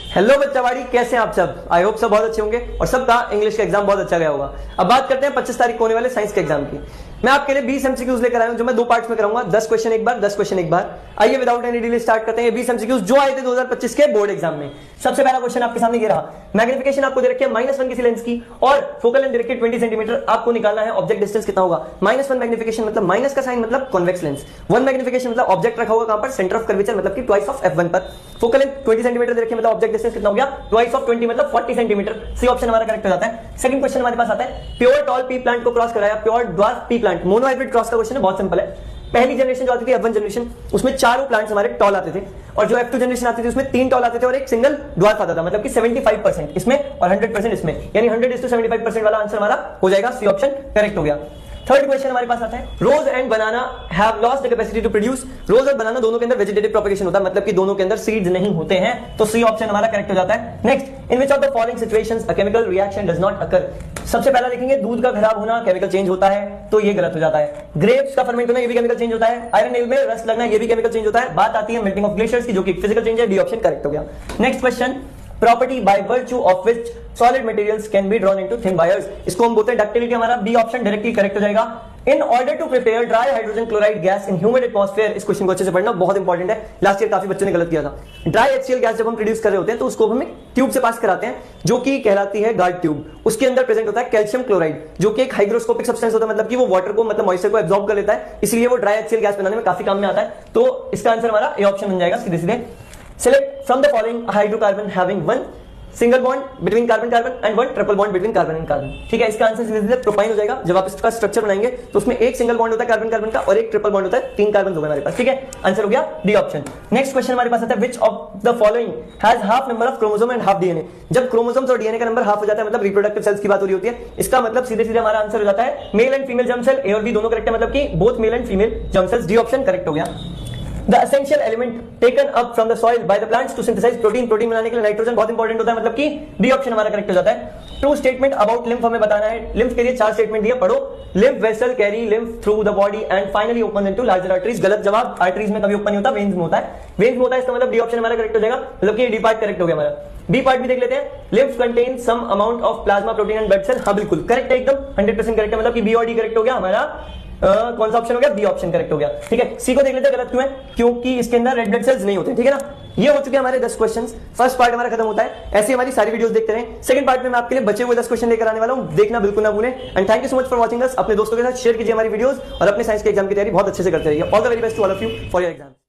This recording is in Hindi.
हेलो बच्चावाड़ी, कैसे हैं आप सब। आई होप सब बहुत अच्छे होंगे और सबका इंग्लिश का एग्जाम बहुत अच्छा गया होगा। अब बात करते हैं 25 तारीख को होने वाले साइंस के एग्जाम की। मैं आपके लिए 20 एमसीक्यूज लेकर आया हूं जो मैं दो पार्ट्स में कराऊंगा, 10 क्वेश्चन एक बार, 10 क्वेश्चन एक बार। आइए विदाउट एनी डिले स्टार्ट करते हैं। 20 एमसीक्यूज जो आए थे 2025 के बोर्ड एग्जाम में। सबसे पहला क्वेश्चन आपके सामने ये रहा। मैग्निफिकेशन आपको दे रखी है -1 किसी लेंस की और फोकल लेंथ दे रखी है 20 सेंटीमीटर। आपको निकालना है ऑब्जेक्ट डिस्टेंस कितना होगा। -1 मैग्निफिकेशन मतलब माइनस का साइन मतलब कॉन्वेक्स लेंस। 1 मैग्निफिकेशन मतलब ऑब्जेक्ट रखा होगा कहां पर, सेंटर ऑफ कर्वेचर मतलब कि ट्वाइस ऑफ f1 पर। फोकल लेंथ 20 सेंटीमीटर दे रखी है मतलब ऑब्जेक्ट डिस्टेंस कितना हो गया, ट्वाइस ऑफ 20 मतलब 40 सेंटीमीटर। सी ऑप्शन हमारा करेक्ट हो जाता है। सेकंड क्वेश्चन हमारे पास आता है, प्योर टॉल पी प्लांट को क्रॉस कराया, pure dwarf P plant mono hybrid cross का क्वेश्चन है, बहुत सिंपल है। पहली जनरेशन जो आती थी F1 जनरेशन, उसमें चारों प्लांट्स हमारे टॉल आते थे और जो F2 जनरेशन आती थी उसमें 3 टॉल आते थे और एक सिंगल ड्वार्फ आता था, मतलब कि 75% इसमें और 100% इसमें, यानी 100:75% वाला आंसर हमारा हो जाएगा। सी ऑप्शन करेक्ट हो गया। थर्ड क्वेश्चन हमारे पास आता है, rose and banana have lost the capacity to produce. Rose और बनाना दोनों के अंदर वेजिटेटिव प्रोपगेशन होता है, मतलब कि दोनों के अंदर सीड्स नहीं होते हैं, तो सी ऑप्शन हमारा करेक्ट हो जाता है। Next, in which of the following situations a chemical reaction does not occur. सबसे पहला देखेंगे, दूध का खराब होना केमिकल चेंज होता है, तो ये गलत हो जाता है। ग्रेप्स का फर्मेंट होना ये भी केमिकल चेंज होता है। आयरन नेल में रस्ट लगना ये भी केमिकल चेंज होता है। बात आती है मेल्टिंग ऑफ ग्लेशियर्स की, जो कि फिजिकल चेंज है। डी ऑप्शन करेक्ट हो गया। Next question, property by virtue of which solid materials can be drawn into thin wires. इसको हम बोलते हैं डक्टिलिटी। हमारा बी ऑप्शन डायरेक्टली करेक्ट हो जाएगा। In order to prepare dry hydrogen chloride gas in humid atmosphere, इस क्वेश्चन को अच्छे से पढ़ना, बहुत इंपॉर्टेंट है। लास्ट ईयर काफी बच्चों ने गलत किया था। ड्राई HCl गैस जब हम प्रोड्यूस कर रहे होते हैं तो उसको हम ट्यूब से पास कराते हैं, जो कि कहलाती है गार्ड ट्यूब। उसके अंदर प्रेजेंट होता है कैल्शियम क्लोराइड, जो कि एक हाइग्रोस्कोपिक सब्सटेंस होता है, मतलब कि वो वाटर को, मतलब मॉइस्चर को एब्जॉर्ब कर लेता है, इसलिए वो ड्राई HCl गैस बनाने में काफी काम में आता है। तो इसका आंसर हमारा ए ऑप्शन बन जाएगा सीधे सीधे। Select from the following hydrocarbon having 1 single bond between carbon carbon and 1 triple bond between carbon and carbon. ठीक है, इसका आंसर सीधे सीधे प्रोपाइन हो जाएगा। जब आप इसका स्ट्रक्चर बनाएंगे तो उसमें एक सिंगल बॉन्ड होता है कार्बन कार्बन का और एक ट्रिपल बॉन्ड होता है, 3 कार्बन हो गए हमारे पास। ठीक है, आंसर हो गया डी ऑप्शन। नेक्स्ट क्वेश्चन हमारे पास आता है, which of the following has half number of chromosome and half DNA. जब क्रोमोसोम्स और डीएनए का नंबर हाफ हो जाता है, मतलब रिप्रोडक्टिव सेल्स की बात हो रही होती है, इसका मतलब सीधे सीधे हमारा आंसर हो जाता है male and female germ cell. A और बी दोनों करेक्ट है, मतलब कि both male and female germ cells. D option correct हो गया। The essential element taken up from the soil by the plants to synthesize protein, protein बनाने के लिए नाइट्रोजन बहुत इंपॉर्टेंट होता है, मतलब कि डी ऑप्शन हमारा करेक्ट हो जाता है। ट्रू स्टेटमेंट अबाउट लिम्फ हमें बताना है। लिम्फ के लिए 4 स्टेटमेंट दिए, पढ़ो। Lymph vessel carry lymph through the body and finally open into larger arteries. गलत जवाब, आर्टरीज में कभी ओपन नहीं होता, वेन्स में होता है। वेन्स में होता है, इसका मतलब डी ऑप्शन हमारा करेक्ट हो जाएगा, मतलब कि डी पार्ट करेक्ट हो गया हमारा। बी पार्ट भी देख लेते हैं। Lymph contain some amount of plasma protein and blood cell. हाँ बिल्कुल करेक्ट है, एकदम 100% करेक्ट है, मतलब कि बी और डी करेक्ट हो गया हमारा। कौन सा ऑप्शन हो गया, बी ऑप्शन करेक्ट हो गया। ठीक है, सी को देख लेते हैं गलत क्यों है, क्योंकि इसके अंदर रेड ब्लड सेल्स नहीं होते। ठीक है ना, ये हो चुके हमारे 10 क्वेश्चंस। फर्स्ट पार्ट हमारा खत्म होता है। ऐसे हमारी सारी वीडियोस देखते रहें। सेकंड पार्ट में मैं आपके लिए बचे हुए 10 क्वेश्चन लेकर आने वाला हूं, देखना बिल्कुल ना भूलें। And thank you so much for watching us. अपने दोस्तों के साथ शेयर कीजिए हमारी वीडियोस और अपने साइंस की एग्जाम की तैयारी बहुत अच्छे से करते रहिए। All the very best to all of you for your exam.